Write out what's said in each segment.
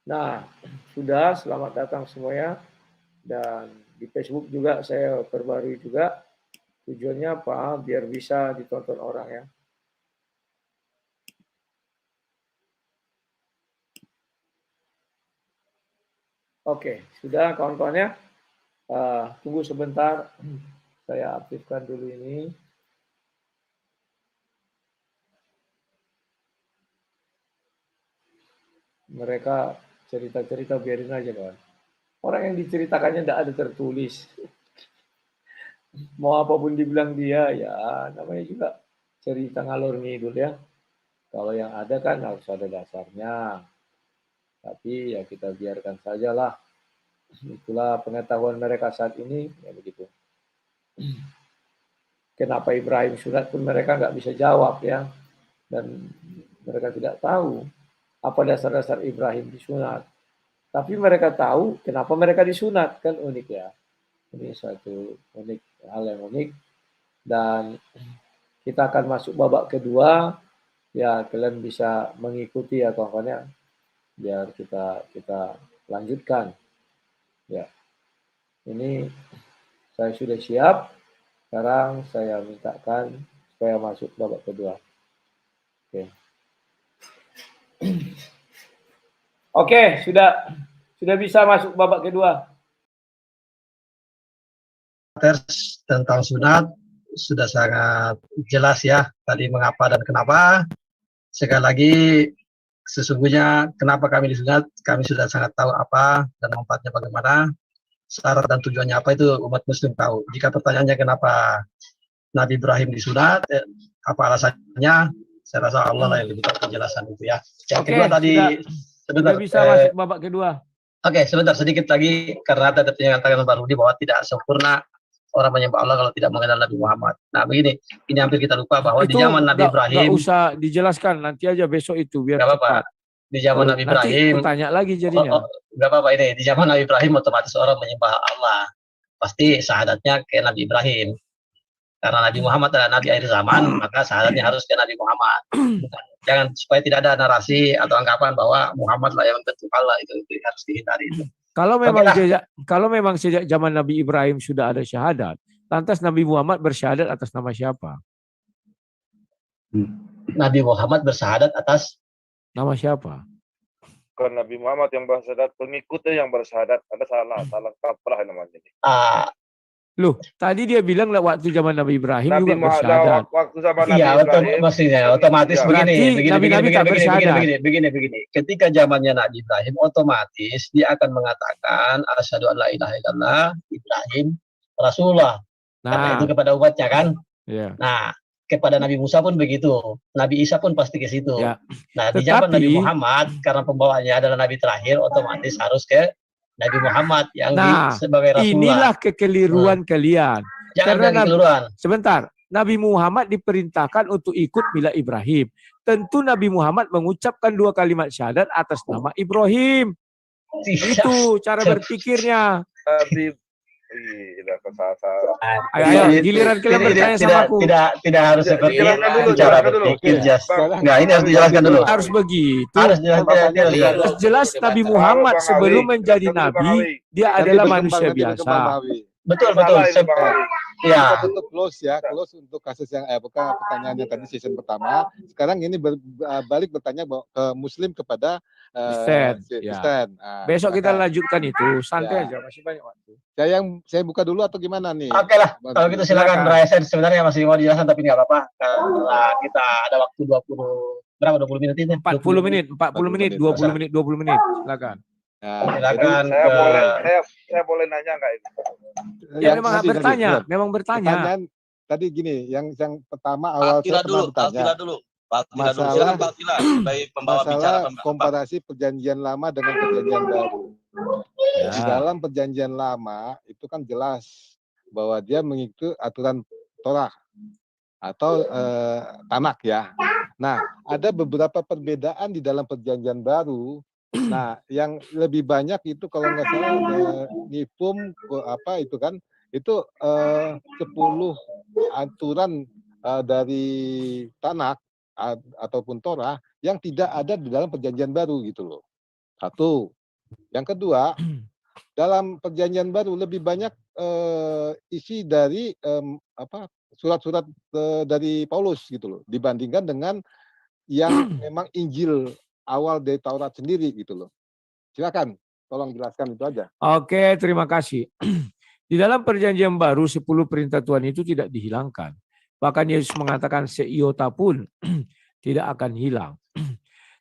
Nah, sudah, selamat datang semuanya. Dan di Facebook juga saya perbarui juga. Tujuannya apa? Biar bisa ditonton orang ya. Oke, sudah kawan-kawannya. Tunggu sebentar. Saya aktifkan dulu ini. Mereka cerita-cerita biarin aja kawan. Orang yang diceritakannya tidak ada tertulis. Mau apapun dibilang dia, ya namanya juga cerita ngalor ngidul ya. Kalau yang ada kan harus ada dasarnya. Tapi ya kita biarkan sajalah. Itulah pengetahuan mereka saat ini, ya begitu. Kenapa Ibrahim sunat pun mereka nggak bisa jawab ya. Dan mereka tidak tahu apa dasar-dasar Ibrahim disunat. Tapi mereka tahu kenapa mereka disunat, kan unik ya. Ini satu unik, hal yang unik. Dan kita akan masuk babak kedua. Ya kalian bisa mengikuti ya kawan-kawan ya. Biar kita lanjutkan. Ya, ini saya sudah siap. Sekarang saya mintakan supaya masuk babak kedua. Oke. Oke, sudah bisa masuk babak kedua. Tentang sunat sudah sangat jelas ya tadi mengapa dan kenapa. Sekali lagi sesungguhnya kenapa kami disunat, kami sudah sangat tahu apa dan manfaatnya bagaimana, syarat dan tujuannya apa itu umat muslim tahu. Jika pertanyaannya kenapa Nabi Ibrahim disunat, apa alasannya, saya rasa Allah lah yang lebih tahu penjelasan itu ya. Yang kedua tadi sudah bisa masuk babak kedua. Oke, sebentar sedikit lagi karena ada pernyataan Pak Rudi bahwa tidak sempurna orang menyembah Allah kalau tidak mengenal Nabi Muhammad. Nah begini, ini hampir kita lupa bahwa itu di zaman Nabi Ibrahim. Nggak usah dijelaskan, nanti aja besok itu biar cepat. Apa-apa. Di zaman Nabi Ibrahim. Nanti tanya lagi jadinya. Nggak apa-apa ini. Di zaman Nabi Ibrahim otomatis orang menyembah Allah. Pasti syahadatnya ke Nabi Ibrahim. Karena Nabi Muhammad adalah Nabi akhir zaman, maka syahadatnya harus ke Nabi Muhammad. Jangan supaya tidak ada narasi atau anggapan bahwa Muhammad lah yang membentuk Allah, itu harus dihindari itu. Kalau memang sejak zaman Nabi Ibrahim sudah ada syahadat, lantas Nabi Muhammad bersyahadat atas nama siapa? Nabi Muhammad bersyahadat atas nama siapa? Bukan Nabi Muhammad yang bersyahadat, pengikutnya yang bersyahadat. Ada salah kaprah namanya. Loh, tadi dia bilang waktu zaman Nabi Ibrahim Nabi juga bersyahadat. Waktu zaman Nabi Ibrahim. Maksudnya otomatis begini. Ketika zamannya Nabi Ibrahim, otomatis dia akan mengatakan asyhadu an la ilaha illallah Ibrahim Rasulullah. Karena itu kepada umatnya kan. Yeah. Nah, kepada Nabi Musa pun begitu. Nabi Isa pun pasti ke situ. Yeah. Nah, di zaman Nabi Muhammad karena pembawaannya adalah Nabi terakhir, otomatis harus ke Nabi Muhammad yang sebagai Rasulullah. Inilah kekeliruan kalian. Karena kekeliruan. Sebentar, Nabi Muhammad diperintahkan untuk ikut mila Ibrahim. Tentu Nabi Muhammad mengucapkan 2 kalimat syahadat atas nama Ibrahim. Itu cara berpikirnya. Ayo, giliran kalian bertanya sama aku. Tidak harus seperti itu cara berpikir. Enggak, ini harus dijelaskan dulu. Harus begitu. Harus jelas Nabi Muhammad sebelum menjadi nabi, dia adalah manusia biasa. Betul. Ya. Untuk close untuk kasus yang bukan pertanyaan yang tadi season pertama. Sekarang ini balik bertanya ke Muslim kepada Kristen. Besok kita lanjutkan itu, santai aja, masih banyak waktu. Saya buka dulu atau gimana nih? Oke lah, kalau gitu silakan. Raisen sebenarnya masih mau dijelaskan tapi nggak apa-apa karena kita ada waktu 20 menit ini. 40 menit, 20 menit, silakan. Nah, silakan. Saya boleh nanya nggak ini? Ya memang bertanya. Tadi gini, yang pertama awal saya pernah bertanya. Masalah komparasi perjanjian lama dengan perjanjian baru. Di dalam perjanjian lama itu kan jelas bahwa dia mengikuti aturan Torah atau Tanak ya. Nah, ada beberapa perbedaan di dalam perjanjian baru. Nah, yang lebih banyak itu kalau nggak salah nifum itu kan itu 10 aturan dari Tanak ataupun Torah yang tidak ada di dalam perjanjian baru gitu loh. Satu. Yang kedua, dalam perjanjian baru lebih banyak isi dari surat-surat dari Paulus gitu loh, dibandingkan dengan yang memang Injil awal dari Taurat sendiri gitu loh. Silakan, tolong jelaskan itu aja. Oke, terima kasih. Di dalam perjanjian baru 10 perintah Tuhan itu tidak dihilangkan. Bahkan Yesus mengatakan seiota pun tidak akan hilang.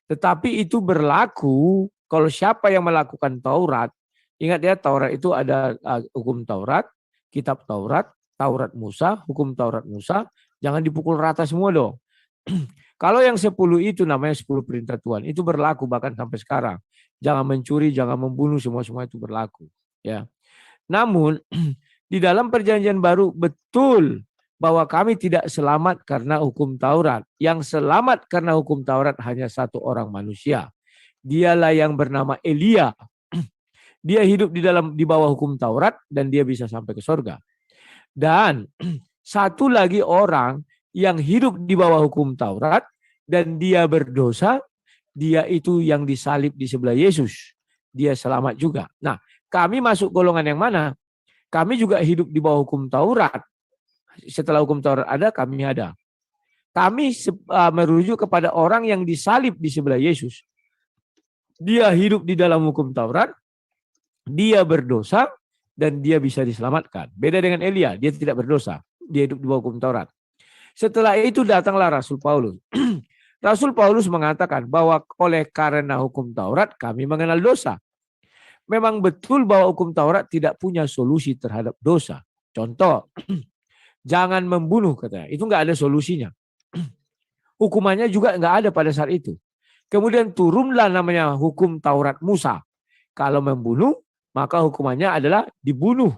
Tetapi itu berlaku kalau siapa yang melakukan Taurat. Ingat ya, Taurat itu ada hukum Taurat, kitab Taurat, Taurat Musa, hukum Taurat Musa. Jangan dipukul rata semua dong. Kalau yang 10 itu namanya 10 perintah Tuhan. Itu berlaku bahkan sampai sekarang. Jangan mencuri, jangan membunuh, semua itu berlaku. Ya. Namun di dalam perjanjian baru betul bahwa kami tidak selamat karena hukum Taurat. Yang selamat karena hukum Taurat hanya satu orang manusia. Dialah yang bernama Elia. Dia hidup di bawah hukum Taurat dan dia bisa sampai ke surga. Dan satu lagi orang yang hidup di bawah hukum Taurat dan dia berdosa, dia itu yang disalib di sebelah Yesus. Dia selamat juga. Nah, kami masuk golongan yang mana? Kami juga hidup di bawah hukum Taurat. Setelah hukum Taurat ada, kami ada. Kami merujuk kepada orang yang disalib di sebelah Yesus. Dia hidup di dalam hukum Taurat, dia berdosa, dan dia bisa diselamatkan. Beda dengan Elia, dia tidak berdosa. Dia hidup di bawah hukum Taurat. Setelah itu datanglah Rasul Paulus. Rasul Paulus mengatakan bahwa oleh karena hukum Taurat, kami mengenal dosa. Memang betul bahwa hukum Taurat tidak punya solusi terhadap dosa. Contoh, jangan membunuh katanya. Itu nggak ada solusinya. Hukumannya juga nggak ada pada saat itu. Kemudian turunlah namanya hukum Taurat Musa. Kalau membunuh, maka hukumannya adalah dibunuh.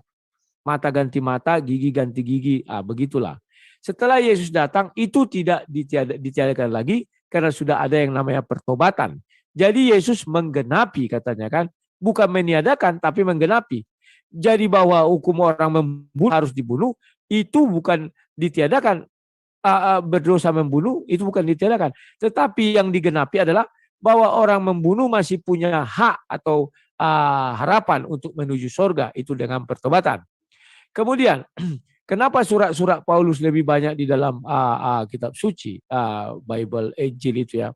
Mata ganti mata, gigi ganti gigi. Begitulah. Setelah Yesus datang, itu tidak ditiadakan lagi karena sudah ada yang namanya pertobatan. Jadi Yesus menggenapi katanya kan. Bukan meniadakan, tapi menggenapi. Jadi bahwa hukum orang membunuh harus dibunuh, itu bukan ditiadakan. Berdosa membunuh, itu bukan ditiadakan. Tetapi yang digenapi adalah bahwa orang membunuh masih punya hak atau harapan untuk menuju surga. Itu dengan pertobatan. Kemudian, kenapa surat-surat Paulus lebih banyak di dalam kitab suci, Bible, Injil itu ya.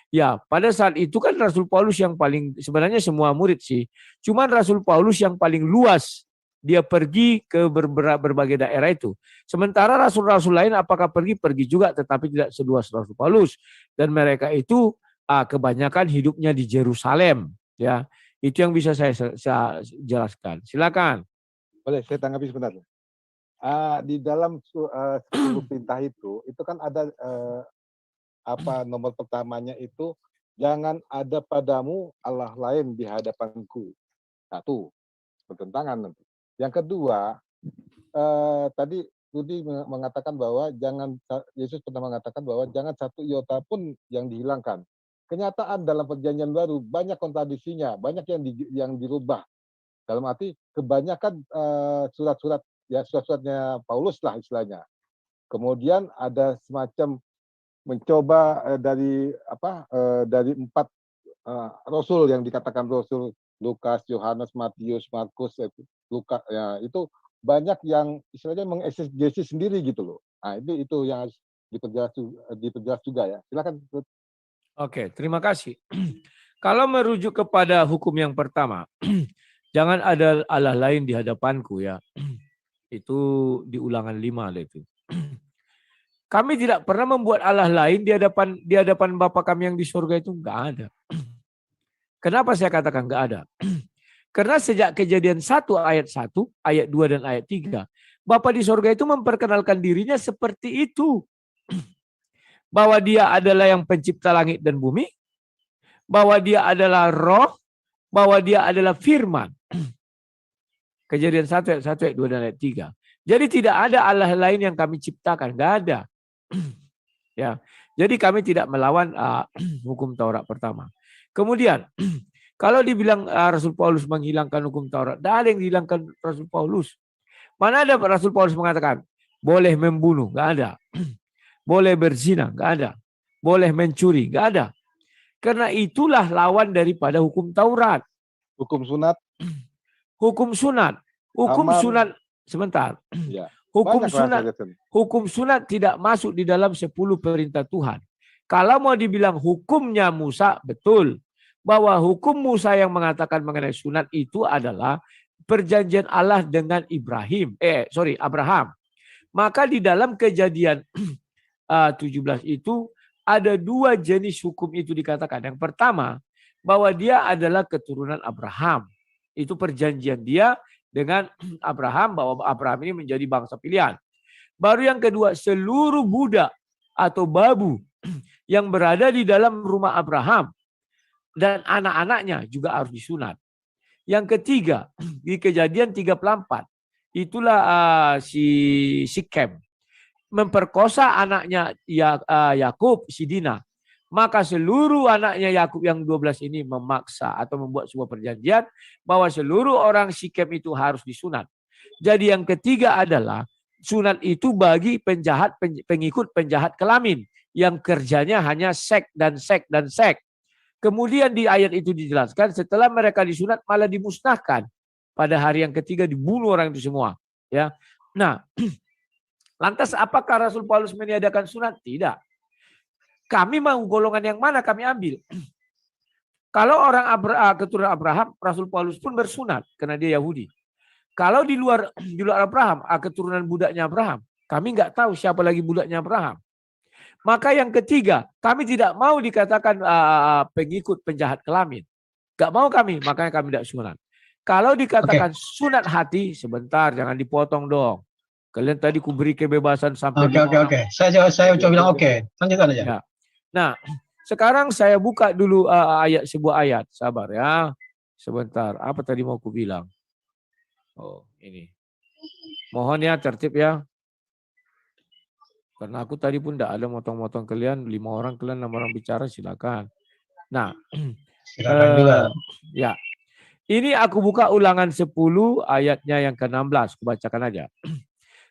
Ya, pada saat itu kan Rasul Paulus yang paling, sebenarnya semua murid sih. Cuman Rasul Paulus yang paling luas. Dia pergi ke berbagai daerah itu. Sementara rasul-rasul lain apakah pergi juga tetapi tidak seluas Rasul Paulus. Dan mereka itu kebanyakan hidupnya di Yerusalem. Ya, itu yang bisa saya jelaskan. Silakan. Boleh, saya tanggapi sebentar. Di dalam 10 perintah itu kan ada nomor pertamanya itu jangan ada padamu Allah lain di hadapanku. Satu, bertentangan nanti. Yang kedua, tadi Rudi mengatakan bahwa Yesus pernah mengatakan bahwa jangan satu iota pun yang dihilangkan. Kenyataan dalam perjanjian baru banyak kontradisinya, banyak yang dirubah. Dalam arti kebanyakan surat-suratnya Paulus lah istilahnya. Kemudian ada semacam mencoba dari 4 rasul yang dikatakan rasul, Lukas, Yohanes, Matius, Markus, Lukas, ya itu banyak yang istilahnya mengeksegesi sendiri gitu loh. Nah, itu yang harus diperjelas juga ya. Silakan. Oke, terima kasih. Kalau merujuk kepada hukum yang pertama, jangan ada Allah lain di hadapanku ya. Itu di Ulangan 5 itu. Kami tidak pernah membuat Allah lain di hadapan Bapa kami yang di surga itu, enggak ada. Kenapa saya katakan enggak ada? Karena sejak Kejadian 1 ayat 1, ayat 2 dan ayat 3, Bapa di surga itu memperkenalkan dirinya seperti itu. Bahwa dia adalah yang pencipta langit dan bumi, bahwa dia adalah roh, bahwa dia adalah firman. Kejadian 1 ayat 1, ayat 2 dan ayat 3. Jadi tidak ada Allah lain yang kami ciptakan, enggak ada. Ya, jadi kami tidak melawan hukum Taurat pertama. Kemudian, kalau dibilang Rasul Paulus menghilangkan hukum Taurat, tidak ada yang dihilangkan Rasul Paulus. Mana ada Rasul Paulus mengatakan boleh membunuh, enggak ada. Boleh berzina, enggak ada. Boleh mencuri, enggak ada. Karena itulah lawan daripada hukum Taurat. Hukum sunat. Hukum sunat. Hukum Amar. sunat, sebentar. Ya. Hukum Banyak lah sunat, saya lihat. hukum sunat tidak masuk di dalam 10 perintah Tuhan. Kalau mau dibilang hukumnya Musa, betul. Bahwa hukum Musa yang mengatakan mengenai sunat itu adalah perjanjian Allah dengan Abraham. Maka di dalam Kejadian 17 itu ada 2 jenis hukum itu dikatakan. Yang pertama, bahwa dia adalah keturunan Abraham. Itu perjanjian dia dengan Abraham, bahwa Abraham ini menjadi bangsa pilihan. Baru yang kedua, seluruh budak atau babu yang berada di dalam rumah Abraham dan anak-anaknya juga harus disunat. Yang ketiga, di Kejadian 34, itulah si Sikem memperkosa anaknya Yakub, si Dina. Maka seluruh anaknya Yakub yang 12 ini memaksa atau membuat sebuah perjanjian bahwa seluruh orang Sikem itu harus disunat. Jadi yang ketiga adalah sunat itu bagi pengikut penjahat kelamin yang kerjanya hanya seks dan seks dan seks. Kemudian di ayat itu dijelaskan setelah mereka disunat malah dimusnahkan. Pada hari yang ketiga dibunuh orang itu semua. Ya. Nah, lantas apakah Rasul Paulus meniadakan sunat? Tidak. Kami mau golongan yang mana kami ambil. Kalau orang keturunan Abraham, Rasul Paulus pun bersunat karena dia Yahudi. Kalau di luar Abraham, keturunan budaknya Abraham, kami nggak tahu siapa lagi budaknya Abraham. Maka yang ketiga, kami tidak mau dikatakan pengikut penjahat kelamin. Nggak mau kami, makanya kami tidak sunat. Kalau dikatakan sunat hati, sebentar, jangan dipotong dong. Kalian tadi kuberi kebebasan sampai Oke. Saya coba bilang oke. Lanjutkan aja. Ya. Nah, sekarang saya buka dulu sebuah ayat. Sabar ya. Sebentar. Apa tadi mau ku bilang? Oh, ini. Mohon ya tertib ya. Karena aku tadi pun tidak ada motong-motong kalian. 5 orang kalian, 6 orang bicara, silakan. Nah, Silakan juga. Ya. Ini aku buka Ulangan 10 ayatnya yang ke-16. Kubacakan aja.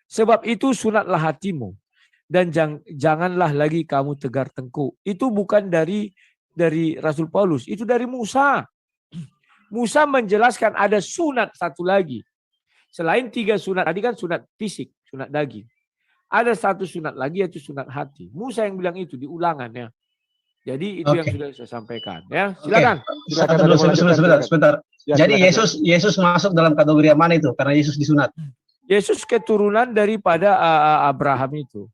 Sebab itu sunatlah hatimu. Dan janganlah lagi kamu tegar tengkuk. Itu bukan dari Rasul Paulus. Itu dari Musa. Musa menjelaskan ada sunat satu lagi. Selain 3 sunat. Tadi kan sunat fisik, sunat daging. Ada 1 sunat lagi yaitu sunat hati. Musa yang bilang itu di Ulangan ya. Jadi itu yang sudah saya sampaikan. Ya, silakan. Sebentar. Ya, jadi silakan. Yesus masuk dalam kategori yang mana itu? Karena Yesus disunat. Yesus keturunan daripada Abraham itu.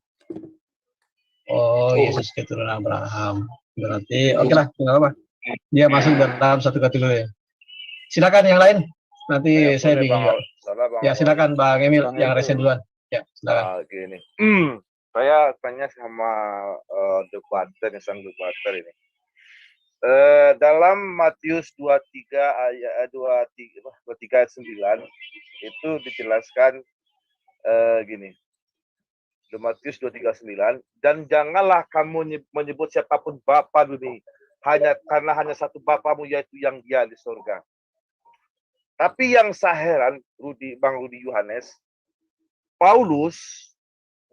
Oh, Yesus keturunan Abraham. Berarti oke lah, nggak apa. Dia masuk dalam satu kategori. Silakan yang lain. Nanti saya bingung. Ya, silakan Bang Emil yang resen duluan. Ya, silakan. Gini. Saya tanya sama sang debater ini. Dalam Matius 23 ayat 23 ayat 9 itu dijelaskan gini. Matius 23:9, dan janganlah kamu menyebut siapapun bapa dunia karena hanya satu bapamu, yaitu yang dia di surga. Tapi yang saya heran, Bang Rudi Yohanes, Paulus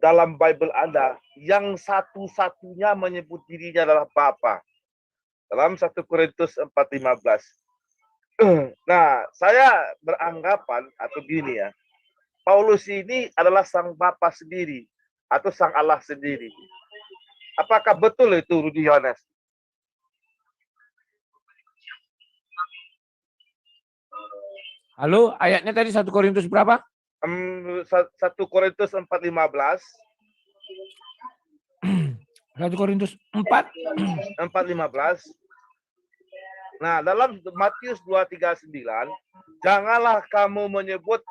dalam Bible Anda yang satu-satunya menyebut dirinya adalah bapa. Dalam 1 Korintus 4:15. Nah, saya beranggapan atau gini ya, Paulus ini adalah sang bapa sendiri atau sang Allah sendiri. Apakah betul itu, Rudi Yohanes? Halo, ayatnya tadi 1 Korintus berapa? 1 Korintus 4:15. 1 Korintus 4:15. Nah, dalam Matius 23:9, janganlah kamu menyebut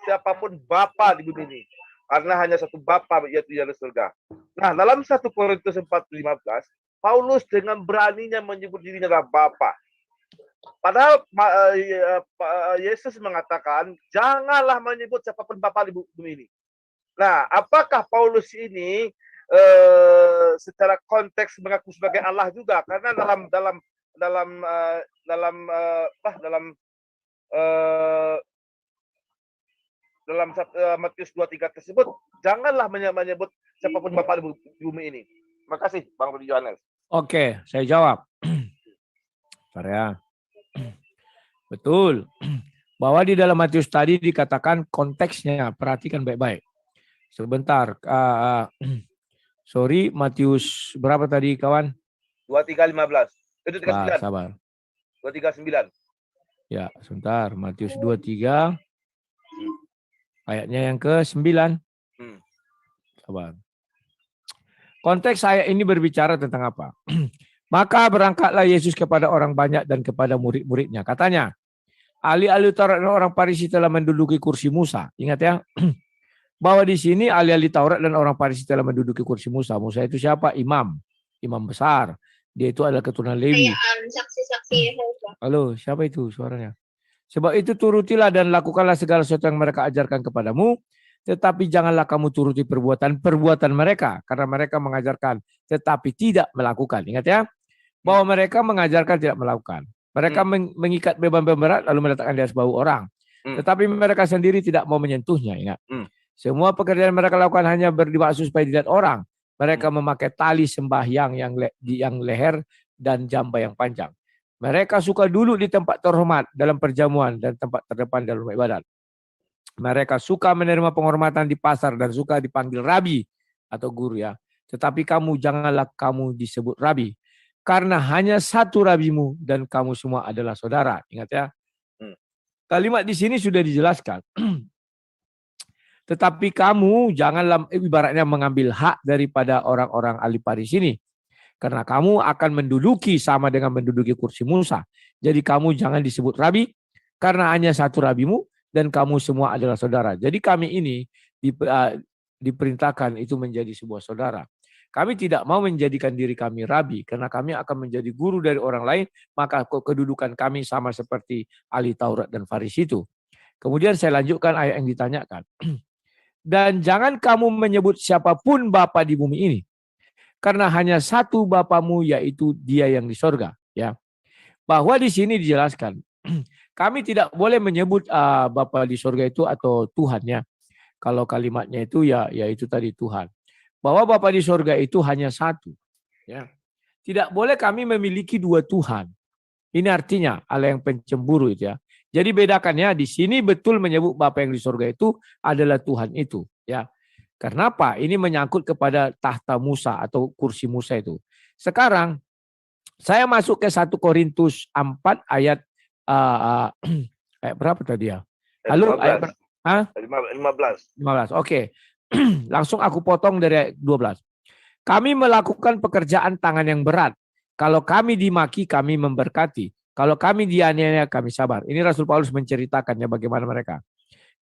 siapapun bapa di bumi ini, karena hanya satu bapa, yaitu yang di surga. Nah, dalam 1 Korintus 4:15, Paulus dengan beraninya menyebut dirinya adalah bapa. Padahal Yesus mengatakan, janganlah menyebut siapapun bapa di bumi ini. Nah, apakah Paulus ini secara konteks mengaku sebagai Allah juga? Karena dalam Matius 23 tersebut, janganlah menyebut siapapun bapa di bumi ini. Terima kasih, Bang Rudi Yohanes. Oke, saya jawab. Bentar ya. Betul. Bahwa di dalam Matius tadi dikatakan konteksnya, perhatikan baik-baik. Sebentar, sorry, Matius berapa tadi kawan? 23:15. Itu Sabar, 39. sabar. 239. Ya, sebentar. Matius 23, ayatnya yang ke-9. Sabar. Konteks ayat ini berbicara tentang apa? Maka berangkatlah Yesus kepada orang banyak dan kepada murid-muridnya. Katanya, ahli-ahli Taurat dan orang Farisi telah menduduki kursi Musa. Ingat ya, bahwa di sini ahli-ahli Taurat dan orang Farisi telah menduduki kursi Musa. Musa itu siapa? Imam besar. Dia itu adalah keturunan Lewi. Saksi-saksi Yehova. Halo, siapa itu suaranya? Sebab itu turutilah dan lakukanlah segala sesuatu yang mereka ajarkan kepadamu, tetapi janganlah kamu turuti perbuatan mereka, karena mereka mengajarkan tetapi tidak melakukan. Ingat ya, bahwa mereka mengajarkan tidak melakukan. Mereka mengikat beban-beban berat lalu meletakkan di atas bahu orang. Tetapi mereka sendiri tidak mau menyentuhnya. Ingat, semua pekerjaan mereka lakukan hanya berdimaksud supaya dilihat orang. Mereka memakai tali sembahyang yang leher dan jamba yang panjang. Mereka suka duduk di tempat terhormat dalam perjamuan dan tempat terdepan dalam rumah ibadat. Mereka suka menerima penghormatan di pasar dan suka dipanggil rabi atau guru ya. Tetapi kamu janganlah kamu disebut rabi, karena hanya satu rabimu dan kamu semua adalah saudara. Ingat ya. Kalimat di sini sudah dijelaskan. Tetapi kamu janganlah ibaratnya mengambil hak daripada orang-orang ahli Farisi ini. Karena kamu akan menduduki sama dengan menduduki kursi Musa. Jadi kamu jangan disebut rabi, karena hanya satu rabimu dan kamu semua adalah saudara. Jadi kami ini diperintahkan itu menjadi sebuah saudara. Kami tidak mau menjadikan diri kami rabi, karena kami akan menjadi guru dari orang lain, maka kedudukan kami sama seperti ahli Taurat dan Farisi itu. Kemudian saya lanjutkan ayat yang ditanyakan. Dan jangan kamu menyebut siapapun bapa di bumi ini, karena hanya satu Bapamu, yaitu Dia yang di sorga. Ya, bahwa di sini dijelaskan, kami tidak boleh menyebut Bapa di sorga itu atau Tuhan ya. Kalau kalimatnya itu ya itu tadi Tuhan. Bahwa Bapa di sorga itu hanya satu. Ya, tidak boleh kami memiliki dua Tuhan. Ini artinya Allah yang pencemburu itu ya. Jadi bedakannya di sini betul menyebut Bapa yang di sorga itu adalah Tuhan itu. Ya. Karena apa? Ini menyangkut kepada tahta Musa atau kursi Musa itu. Sekarang saya masuk ke 1 Korintus 4 ayat ayat berapa tadi ya? Halo, 15. Oke. Langsung aku potong dari ayat 12. Kami melakukan pekerjaan tangan yang berat. Kalau kami dimaki, kami memberkati. Kalau kami dianiaya, kami sabar. Ini Rasul Paulus menceritakannya bagaimana mereka.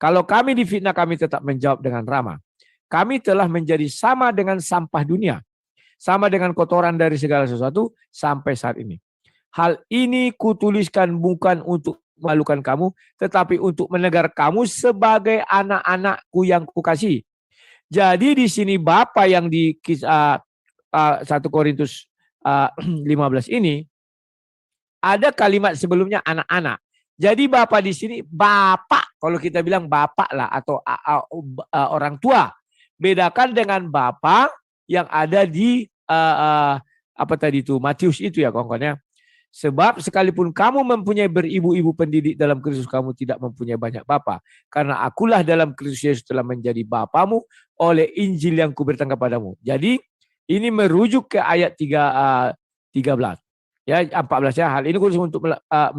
Kalau kami difitnah, kami tetap menjawab dengan ramah. Kami telah menjadi sama dengan sampah dunia, sama dengan kotoran dari segala sesuatu sampai saat ini. Hal ini kutuliskan bukan untuk memalukan kamu, tetapi untuk menegar kamu sebagai anak-anakku yang kukasihi. Jadi di sini Bapa yang di 1 Korintus 15 ini, ada kalimat sebelumnya anak-anak. Jadi Bapa di sini Bapak, kalau kita bilang Bapak lah atau orang tua. Bedakan dengan Bapa yang ada di apa tadi itu Matius itu ya kawan-kawan ya. Sebab sekalipun kamu mempunyai beribu-ibu pendidik dalam Kristus, kamu tidak mempunyai banyak bapa. Karena akulah dalam Kristus Yesus telah menjadi bapamu oleh Injil yang kuberikan kepadamu. Jadi ini merujuk ke ayat 13. Ya 14 ya. Hal ini khusus untuk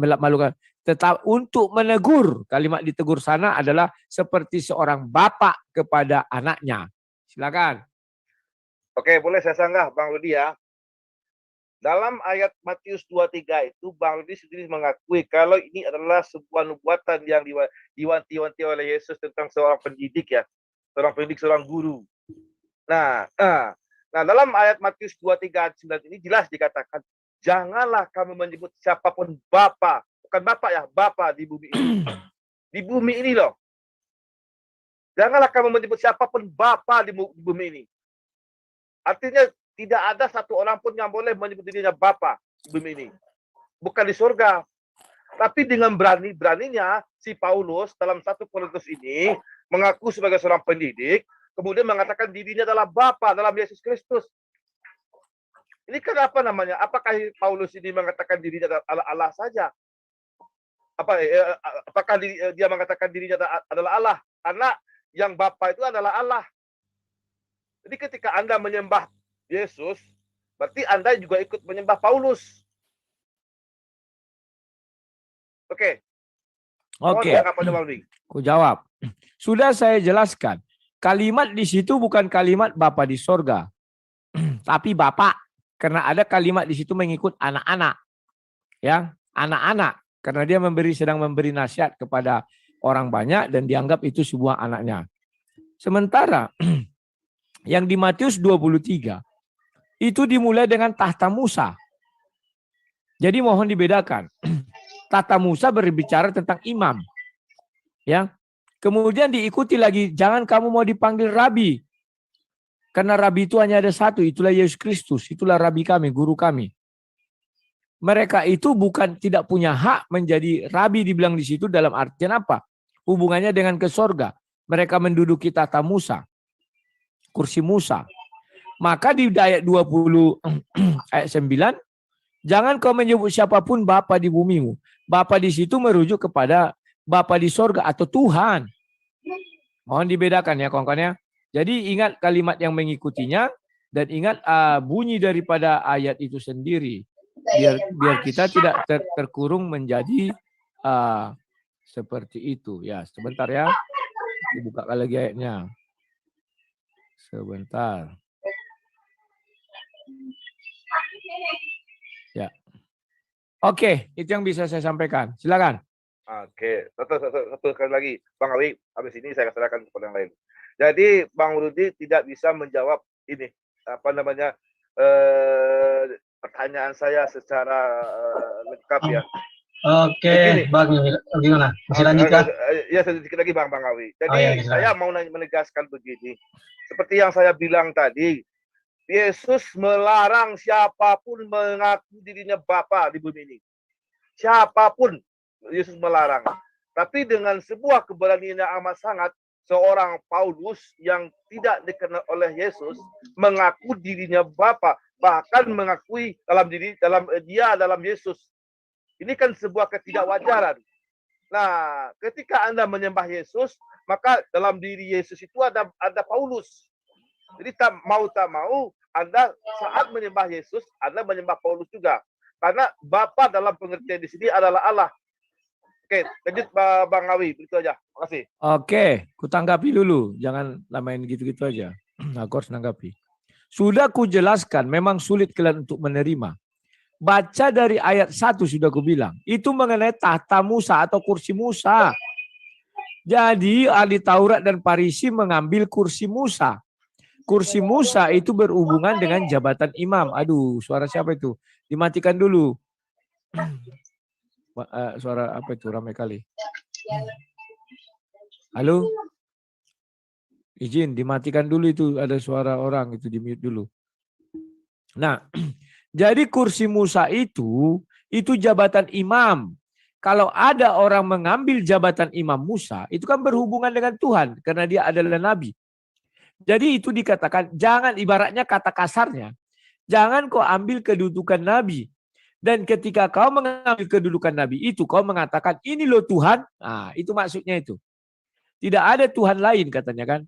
melakukan, tetap untuk menegur. Kalimat ditegur sana adalah seperti seorang bapak kepada anaknya. Silakan. Oke, boleh saya sanggah Bang Rudi ya. Dalam ayat Matius 23 itu Bang Rudi sendiri mengakui kalau ini adalah sebuah nubuatan yang diwanti-wanti oleh Yesus tentang seorang pendidik ya. Seorang pendidik, seorang guru. Nah, dalam ayat Matius 23 ayat 9 ini jelas dikatakan, janganlah kamu menyebut siapapun Bapa, bukan Bapak ya, Bapa di bumi ini. Di bumi ini loh. Janganlah kamu menyebut siapapun Bapa di bumi ini. Artinya tidak ada satu orang pun yang boleh menyebut dirinya Bapa di bumi ini. Bukan di surga. Tapi dengan beraninya si Paulus dalam 1 Korintus ini mengaku sebagai seorang pendidik, kemudian mengatakan dirinya adalah Bapa dalam Yesus Kristus. Ini kenapa namanya? Apakah Paulus ini mengatakan dirinya adalah Allah saja? apakah dia mengatakan dirinya adalah Allah? Karena yang Bapa itu adalah Allah. Jadi ketika Anda menyembah Yesus, berarti Anda juga ikut menyembah Paulus. Oke. Oke. Ku jawab. Sudah saya jelaskan. Kalimat di situ bukan kalimat Bapa di sorga, tapi Bapak. Karena ada kalimat di situ mengikut anak-anak, ya, anak-anak. Karena dia sedang memberi nasihat kepada orang banyak dan dianggap itu sebuah anaknya. Sementara yang di Matius 23 itu dimulai dengan tahta Musa. Jadi mohon dibedakan. Tahta Musa berbicara tentang imam, ya. Kemudian diikuti lagi, jangan kamu mau dipanggil rabi. Karena rabi itu hanya ada satu, itulah Yesus Kristus, itulah rabi kami, guru kami. Mereka itu bukan tidak punya hak menjadi rabi, dibilang di situ dalam artian apa? Hubungannya dengan ke sorga. Mereka menduduki tahta Musa, kursi Musa. Maka di ayat 20 ayat 9, jangan kau menyebut siapapun Bapa di bumimu. Bapa di situ merujuk kepada Bapa di sorga atau Tuhan. Mohon dibedakan ya kawan-kawan ya. Jadi ingat kalimat yang mengikutinya dan ingat bunyi daripada ayat itu sendiri. Biar kita tidak terkurung menjadi seperti itu. Ya, sebentar ya. Dibukakan lagi ayatnya. Sebentar. Ya. Oke, itu yang bisa saya sampaikan. Silakan. Oke, satu sekali lagi, Bang Awi, habis ini saya serahkan kepada yang lain. Jadi Bang Rudi tidak bisa menjawab ini, pertanyaan saya secara lengkap ya. Oke, Bang, gimana? Masih lanjutkan? Ya, sedikit lagi Bang Awi. Jadi saya mau menegaskan begini, seperti yang saya bilang tadi, Yesus melarang siapapun mengaku dirinya Bapa di bumi ini. Siapapun Yesus melarang. Tapi dengan sebuah keberanian yang amat sangat, seorang Paulus yang tidak dikenal oleh Yesus mengaku dirinya Bapa, bahkan mengakui dia dalam Yesus. Ini kan sebuah ketidakwajaran. Nah, ketika Anda menyembah Yesus, maka dalam diri Yesus itu ada Paulus. Jadi tak mau Anda saat menyembah Yesus, Anda menyembah Paulus juga. Karena Bapa dalam pengertian di sini adalah Allah. Oke, lanjut Bang Awi, begitu aja. Makasih. Oke, kutanggapi dulu. Jangan lamain gitu-gitu aja. Aku harus nanggapi. Sudah kujelaskan, memang sulit kalian untuk menerima. Baca dari ayat 1 sudah kubilang. Itu mengenai tahta Musa atau kursi Musa. Jadi ahli Taurat dan Farisi mengambil kursi Musa. Kursi Musa itu berhubungan dengan jabatan imam. Aduh, suara siapa itu? Dimatikan dulu. Suara apa itu? Ramai kali. Halo? Izin, dimatikan dulu itu. Ada suara orang, itu di-mute dulu. Nah, jadi kursi Musa itu jabatan imam. Kalau ada orang mengambil jabatan imam Musa, itu kan berhubungan dengan Tuhan. Karena dia adalah nabi. Jadi itu dikatakan, jangan ibaratnya kata kasarnya. Jangan kau ambil kedudukan nabi. Dan ketika kau mengambil kedudukan nabi itu, kau mengatakan, ini loh Tuhan. Nah, itu maksudnya itu. Tidak ada Tuhan lain katanya kan.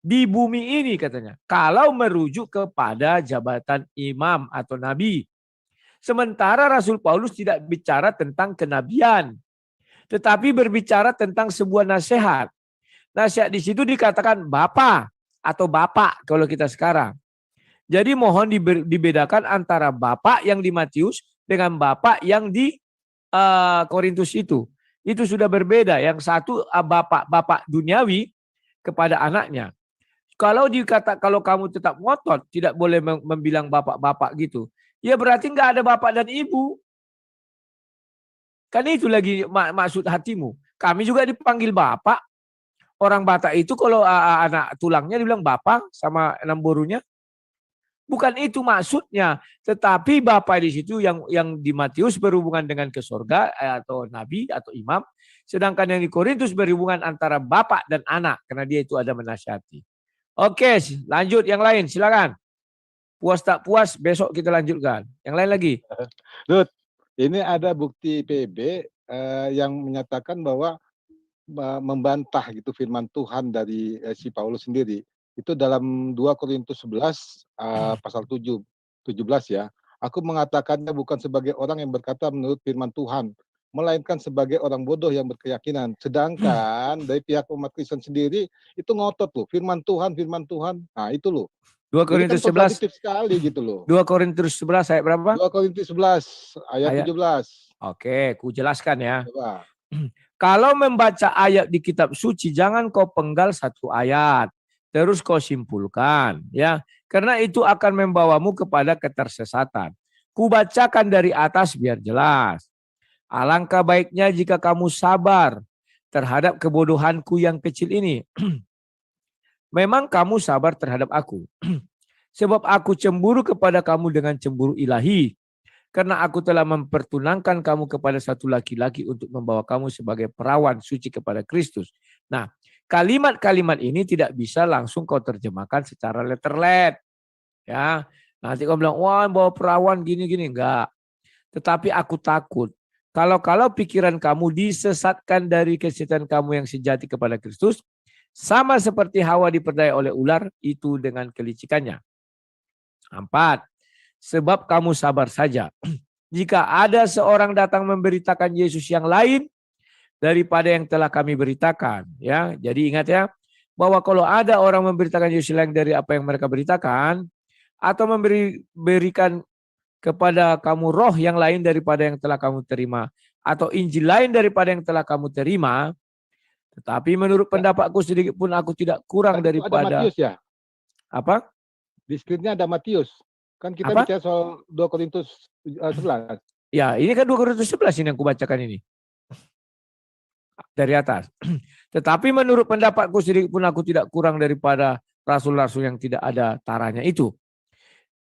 Di bumi ini katanya. Kalau merujuk kepada jabatan imam atau nabi. Sementara Rasul Paulus tidak bicara tentang kenabian. Tetapi berbicara tentang sebuah nasihat. Nasihat di situ dikatakan Bapa atau Bapak kalau kita sekarang. Jadi mohon dibedakan antara Bapak yang di Matius dengan Bapak yang di Korintus itu. Itu sudah berbeda. Yang satu Bapak duniawi kepada anaknya. Kalau kamu tetap ngotot tidak boleh membilang bapak-bapak gitu. Ya berarti nggak ada bapak dan ibu. Kan itu lagi maksud hatimu. Kami juga dipanggil bapak. Orang Batak itu kalau anak tulangnya dibilang bapak sama enam borunya. Bukan itu maksudnya, tetapi Bapa di situ yang di Matius berhubungan dengan ke surga atau nabi atau imam, sedangkan yang di Korintus berhubungan antara bapak dan anak karena dia itu ada menasihati. Oke, lanjut yang lain, silakan. Puas tak puas besok kita lanjutkan. Yang lain lagi. Lut, ini ada bukti PB yang menyatakan bahwa membantah gitu firman Tuhan dari si Paulus sendiri. Itu dalam 2 Korintus 11 pasal 17 ya. Aku mengatakannya bukan sebagai orang yang berkata menurut firman Tuhan, melainkan sebagai orang bodoh yang berkeyakinan. Sedangkan dari pihak umat Kristen sendiri itu ngotot loh, firman Tuhan. Nah, itu loh. 2 Jadi kan Korintus 11 kontradiktif sekali gitu loh. 2 Korintus 11 ayat berapa? 2 Korintus 11 ayat Ayat. 17. Oke, ku jelaskan ya. Coba. Kalau membaca ayat di kitab suci, jangan kau penggal satu ayat, terus kau simpulkan, ya, karena itu akan membawamu kepada ketersesatan. Kubacakan dari atas biar jelas. Alangkah baiknya jika kamu sabar terhadap kebodohanku yang kecil ini. Memang kamu sabar terhadap aku, sebab aku cemburu kepada kamu dengan cemburu ilahi. Karena aku telah mempertunangkan kamu kepada satu laki-laki untuk membawa kamu sebagai perawan suci kepada Kristus. Nah, kalimat-kalimat ini tidak bisa langsung kau terjemahkan secara letter-let. Ya, nanti kau bilang, wah bawa perawan gini-gini. Enggak. Tetapi aku takut. Kalau pikiran kamu disesatkan dari kesetiaan kamu yang sejati kepada Kristus, sama seperti Hawa diperdaya oleh ular, itu dengan kelicikannya. 4. Sebab kamu sabar saja. Jika ada seorang datang memberitakan Yesus yang lain daripada yang telah kami beritakan, ya. Jadi ingat ya, bahwa kalau ada orang memberitakan Yesus lain dari apa yang mereka beritakan, atau memberikan kepada kamu roh yang lain daripada yang telah kamu terima, atau Injil lain daripada yang telah kamu terima, tetapi menurut pendapatku sedikit pun aku tidak kurang daripada. Ada Matius ya? Apa? Di skripnya ada Matius. Kan kita Apa? bicara soal 2 Korintus 11. Ya, ini kan 2 Korintus 11 ini yang kubacakan ini. Dari atas. Tetapi menurut pendapatku sedikit pun aku tidak kurang daripada rasul-rasul yang tidak ada taranya itu.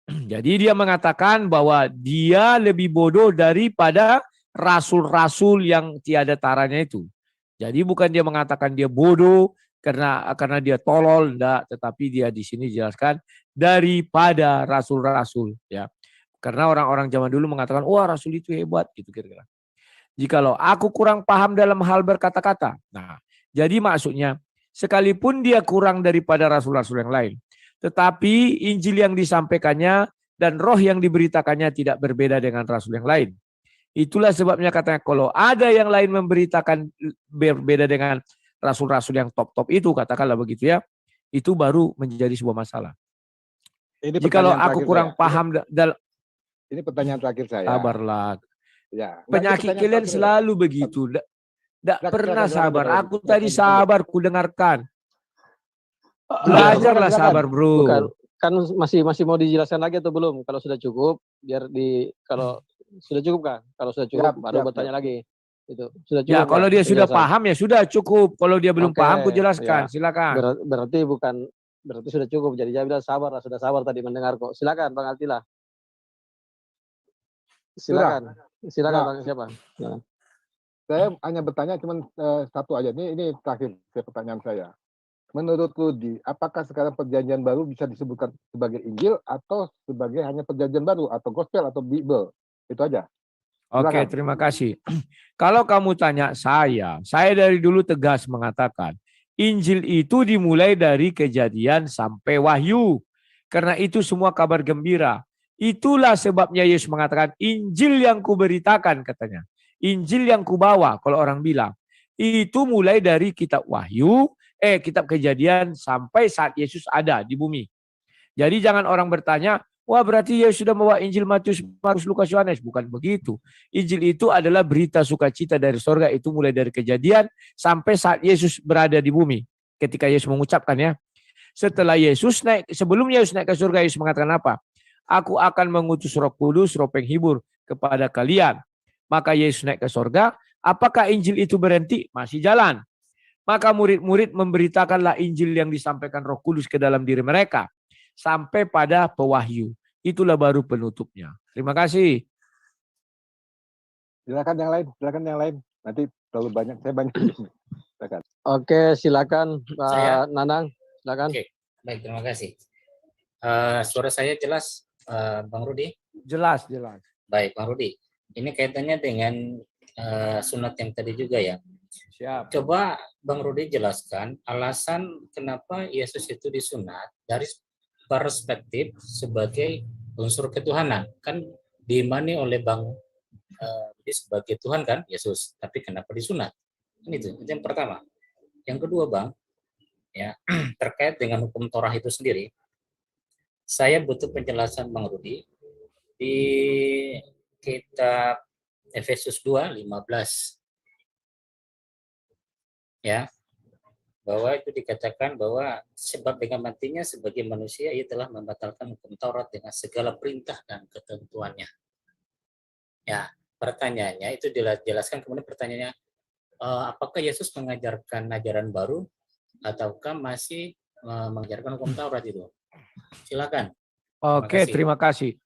Jadi dia mengatakan bahwa dia lebih bodoh daripada rasul-rasul yang tiada taranya itu. Jadi bukan dia mengatakan dia bodoh karena dia tolol, enggak, tetapi dia di sini jelaskan daripada rasul-rasul, ya. Karena orang-orang zaman dulu mengatakan, wah rasul itu hebat, gitu kira-kira. Jikalau aku kurang paham dalam hal berkata-kata. Nah, jadi maksudnya sekalipun dia kurang daripada rasul-rasul yang lain, tetapi Injil yang disampaikannya dan roh yang diberitakannya tidak berbeda dengan rasul yang lain. Itulah sebabnya katanya kalau ada yang lain memberitakan berbeda dengan rasul-rasul yang top-top itu, katakanlah begitu ya, itu baru menjadi sebuah masalah. Jikalau aku kurang paham dalam. Ini pertanyaan terakhir saya. Sabarlah. Ya. Penyakit kalian selalu begitu. Tidak pernah sabar. Aku tadi sabar, ku dengarkan. Belajarlah sabar, bro. Bukan. Kan masih mau dijelaskan lagi atau belum? Kalau sudah cukup, biar kalau sudah cukup kan? Kalau sudah cukup, baru bertanya lagi. Itu sudah cukup. Ya, kalau dia sudah paham ya sudah cukup. Kalau dia belum paham, ku jelaskan. Ya. Silakan. Berarti sudah cukup. Jadi dia bilang sudah sabar tadi mendengar kok. Silakan Bang Altila. Silakan Bang siapa? Nah. Saya hanya bertanya cuma satu aja. Ini terakhir pertanyaan saya. Menurut Rudi, apakah sekarang perjanjian baru bisa disebutkan sebagai Injil atau sebagai hanya perjanjian baru atau gospel atau Bible? Itu aja. Oke, terima kasih. Kalau kamu tanya saya dari dulu tegas mengatakan Injil itu dimulai dari Kejadian sampai Wahyu. Karena itu semua kabar gembira. Itulah sebabnya Yesus mengatakan Injil yang kuberitakan katanya. Injil yang kubawa kalau orang bilang. Itu mulai dari kitab Wahyu, kitab Kejadian sampai saat Yesus ada di bumi. Jadi jangan orang bertanya, wah berarti Yesus sudah membawa Injil Matius, Markus, Lukas, Yohanes. Bukan begitu. Injil itu adalah berita sukacita dari sorga. Itu mulai dari Kejadian sampai saat Yesus berada di bumi. Ketika Yesus mengucapkan ya. Setelah sebelum Yesus naik ke surga, Yesus mengatakan apa? Aku akan mengutus Roh Kudus, Roh penghibur kepada kalian. Maka Yesus naik ke surga. Apakah Injil itu berhenti? Masih jalan. Maka murid-murid memberitakanlah Injil yang disampaikan Roh Kudus ke dalam diri mereka. Sampai pada pewahyu. Itulah baru penutupnya. Terima kasih. Silakan yang lain. Nanti terlalu banyak, saya banyak. Silakan. Oke, silakan Pak Nanang. Silakan. Oke, baik, terima kasih. Suara saya jelas, Bang Rudi? Jelas. Baik, Bang Rudi. Ini kaitannya dengan sunat yang tadi juga ya. Siap. Coba Bang Rudi jelaskan alasan kenapa Yesus itu disunat dari perspektif sebagai unsur ketuhanan. Kan diimani oleh Bang Rudi sebagai Tuhan kan, Yesus. Tapi kenapa disunat? Kan itu yang pertama. Yang kedua Bang, ya terkait dengan hukum Torah itu sendiri, saya butuh penjelasan Bang Rudi di kitab Efesus 2:15. Ya, bahwa itu dikatakan bahwa sebab dengan matinya sebagai manusia ia telah membatalkan hukum Taurat dengan segala perintah dan ketentuannya. Ya, pertanyaannya itu dijelaskan, kemudian pertanyaannya apakah Yesus mengajarkan ajaran baru ataukah masih mengajarkan hukum Taurat itu? Silakan. Oke, terima kasih.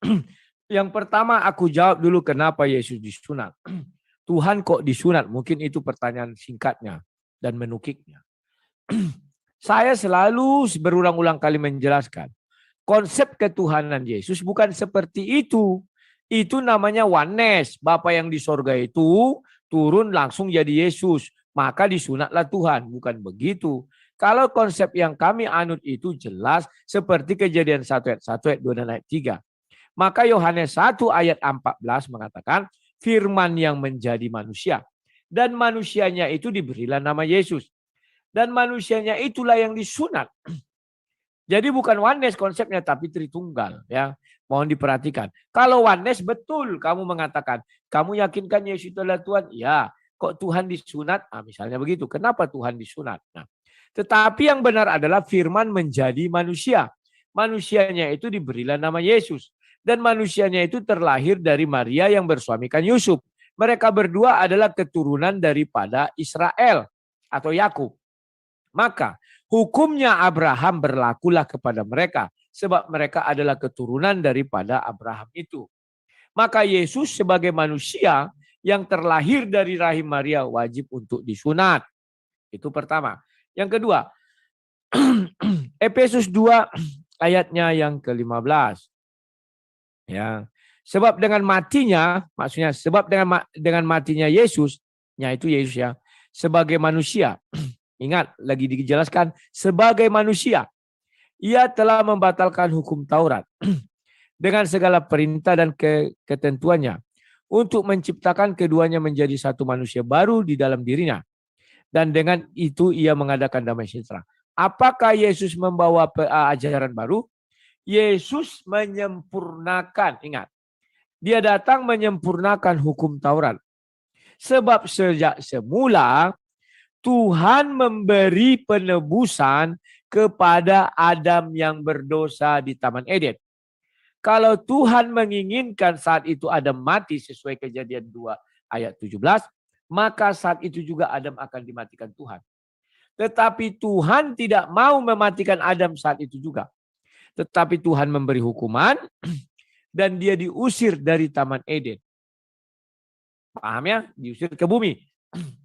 Yang pertama aku jawab dulu kenapa Yesus disunat. Tuhan kok disunat? Mungkin itu pertanyaan singkatnya dan menukiknya. Saya selalu berulang-ulang kali menjelaskan konsep ketuhanan Yesus bukan seperti itu. Itu namanya oneness. Bapa yang di sorga itu turun langsung jadi Yesus. Maka disunatlah Tuhan. Bukan begitu. Kalau konsep yang kami anut itu jelas seperti Kejadian 1 ayat 1 ayat 2 dan ayat 3. Maka Yohanes 1 ayat 14 mengatakan firman yang menjadi manusia. Dan manusianya itu diberilah nama Yesus. Dan manusianya itulah yang disunat. Jadi bukan oneness konsepnya, tapi Tritunggal. Ya, mohon diperhatikan. Kalau oneness betul kamu mengatakan, kamu yakinkan Yesus itu adalah Tuhan? Ya. Kok Tuhan disunat? Misalnya begitu. Kenapa Tuhan disunat? Nah, tetapi yang benar adalah firman menjadi manusia. Manusianya itu diberilah nama Yesus. Dan manusianya itu terlahir dari Maria yang bersuamikan Yusuf. Mereka berdua adalah keturunan daripada Israel atau Yakub. Maka hukumnya Abraham berlakulah kepada mereka. Sebab mereka adalah keturunan daripada Abraham itu. Maka Yesus sebagai manusia yang terlahir dari rahim Maria wajib untuk disunat. Itu pertama. Yang kedua, Efesus 2 ayatnya yang ke-15. Ya. Sebab dengan matinya, maksudnya sebab dengan matinya Yesus, yaitu Yesus ya, sebagai manusia. Ingat, lagi dijelaskan, sebagai manusia. Ia telah membatalkan hukum Taurat dengan segala perintah dan ketentuannya untuk menciptakan keduanya menjadi satu manusia baru di dalam dirinya. Dan dengan itu ia mengadakan damai sejahtera. Apakah Yesus membawa ajaran baru? Yesus menyempurnakan, ingat. Dia datang menyempurnakan hukum Taurat. Sebab sejak semula Tuhan memberi penebusan kepada Adam yang berdosa di Taman Eden. Kalau Tuhan menginginkan saat itu Adam mati sesuai Kejadian 2 ayat 17, maka saat itu juga Adam akan dimatikan Tuhan. Tetapi Tuhan tidak mau mematikan Adam saat itu juga. Tetapi Tuhan memberi hukuman dan dia diusir dari Taman Eden. Paham ya? Diusir ke bumi.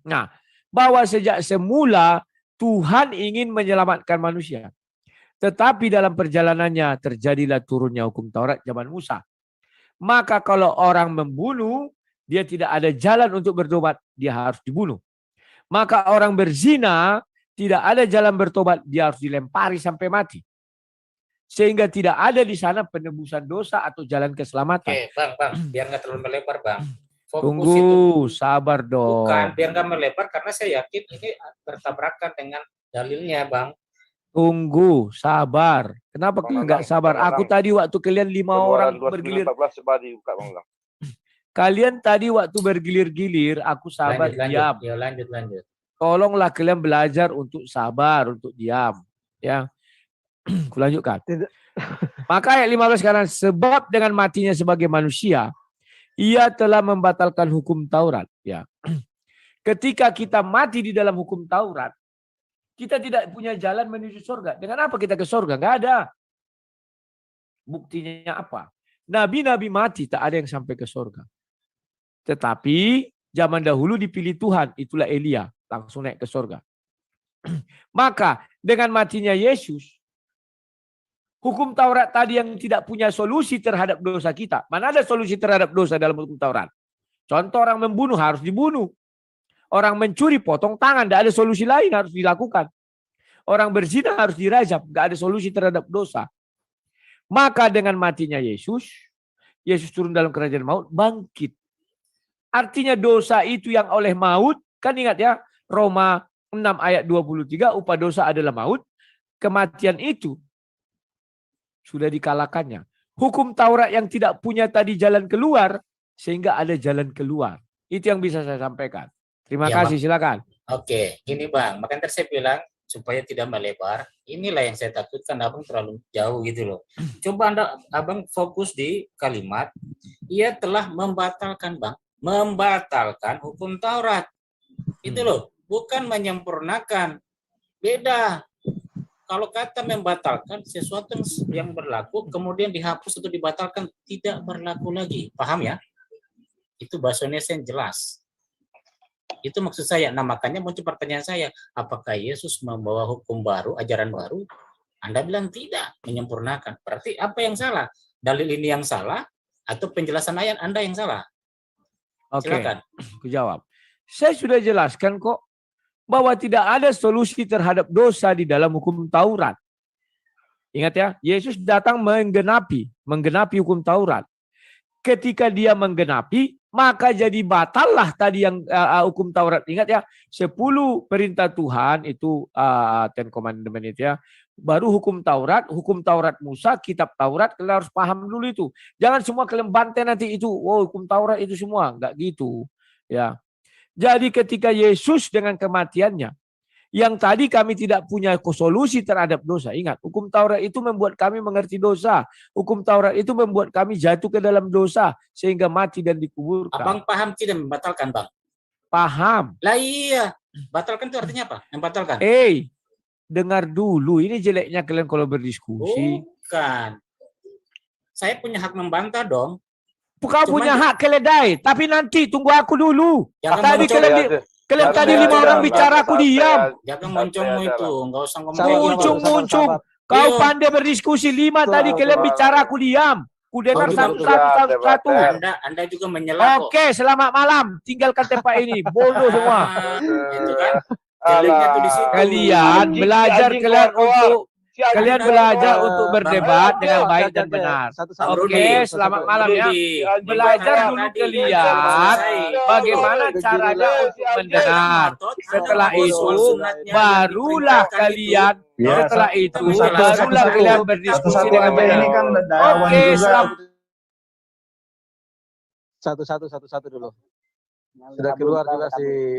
Nah, bahwa sejak semula Tuhan ingin menyelamatkan manusia. Tetapi dalam perjalanannya terjadilah turunnya hukum Taurat zaman Musa. Maka kalau orang membunuh, dia tidak ada jalan untuk bertobat, dia harus dibunuh. Maka orang berzina, tidak ada jalan bertobat, dia harus dilempari sampai mati. Sehingga tidak ada di sana penebusan dosa atau jalan keselamatan. Oke, Bang, biar nggak terlalu melebar, Bang. Fokus Tunggu, itu, sabar dong. bukan, biar nggak melebar, karena saya yakin ini bertabrakan dengan dalilnya, Bang. Tunggu, sabar. Kenapa kalian nggak sabar? Aku tadi waktu kalian 5 orang bergilir. 14 coba dibuka, Bang. Kalian tadi waktu bergilir-gilir, aku sabar diam. Ya, lanjut. Tolonglah kalian belajar untuk sabar, untuk diam. Ya. Kulanjutkan. Maka ayat 15 sekarang, sebab dengan matinya sebagai manusia, ia telah membatalkan hukum Taurat. Ya. Ketika kita mati di dalam hukum Taurat, kita tidak punya jalan menuju surga. Dengan apa kita ke surga? Enggak ada. Buktinya apa? Nabi-nabi mati, tak ada yang sampai ke surga. Tetapi zaman dahulu dipilih Tuhan, itulah Elia, langsung naik ke surga. Maka dengan matinya Yesus, hukum Taurat tadi yang tidak punya solusi terhadap dosa kita. Mana ada solusi terhadap dosa dalam hukum Taurat? Contoh orang membunuh harus dibunuh. Orang mencuri potong tangan, tidak ada solusi lain harus dilakukan. Orang berzina harus dirajam, tidak ada solusi terhadap dosa. Maka dengan matinya Yesus, Yesus turun dalam kerajaan maut, bangkit. Artinya dosa itu yang oleh maut, kan ingat ya, Roma 6 ayat 23, upah dosa adalah maut. Kematian itu sudah dikalahkannya. Hukum Taurat yang tidak punya tadi jalan keluar, sehingga ada jalan keluar. Itu yang bisa saya sampaikan. Terima Ya, kasih, silakan. Oke, gini Bang, makanya tadi saya bilang supaya tidak melebar, inilah yang saya takutkan Abang terlalu jauh gitu loh. Coba Abang fokus di kalimat, ia telah membatalkan Bang, membatalkan hukum Taurat. Itu loh, bukan menyempurnakan. Beda. Kalau kata membatalkan sesuatu yang berlaku kemudian dihapus atau dibatalkan tidak berlaku lagi. Paham ya? Itu bahasa Indonesia yang jelas. Itu maksud saya. Nah, makanya muncul pertanyaan saya, apakah Yesus membawa hukum baru, ajaran baru? Anda bilang tidak, menyempurnakan. Berarti apa yang salah? Dalil ini yang salah atau penjelasan ayat Anda yang salah? Oke, Silakan. aku jawab. Saya sudah jelaskan kok bahwa tidak ada solusi terhadap dosa di dalam hukum Taurat. Ingat ya, Yesus datang menggenapi hukum Taurat. Ketika dia menggenapi, maka jadi batallah tadi yang hukum Taurat. Ingat ya, 10 perintah Tuhan itu 10 commandment itu ya. Baru hukum Taurat Musa, kitab Taurat, kalian harus paham dulu itu. Jangan semua kalian bantai nanti itu, oh hukum Taurat itu semua, enggak gitu. Ya. Jadi ketika Yesus dengan kematiannya, yang tadi kami tidak punya solusi terhadap dosa. Ingat, hukum Taurat itu membuat kami mengerti dosa. Hukum Taurat itu membuat kami jatuh ke dalam dosa sehingga mati dan dikuburkan. Abang paham tidak membatalkan, Bang? Paham. Lah iya, batalkan itu artinya apa? Membatalkan. Dengar dulu. Ini jeleknya kalian kalau berdiskusi. Bukan. Saya punya hak membantah dong. Bukan punya hak keledai, tapi nanti tunggu aku dulu. Jangan Tadi kalian tadi 5 orang bicara, aku diam. Jangan moncong itu, enggak usah ngomong. Muncung. Kau pandai berdiskusi 5 tadi kalian bicara, aku diam. Ku dengar satu-satu. Anda juga menyela kok. Oke, selamat malam. Tinggalkan tempat ini. Bodoh semua. Itu kan. Jeleknya tuh di situ. Kalian belajar kalian belajar untuk berdebat dengan baik dan benar. Oke, selamat malam ya. Belajar dulu kalian bagaimana caranya untuk mendengar. Setelah itu barulah kalian berdiskusi dengan benar. Oke, selamat. Satu dulu. Sudah keluar juga si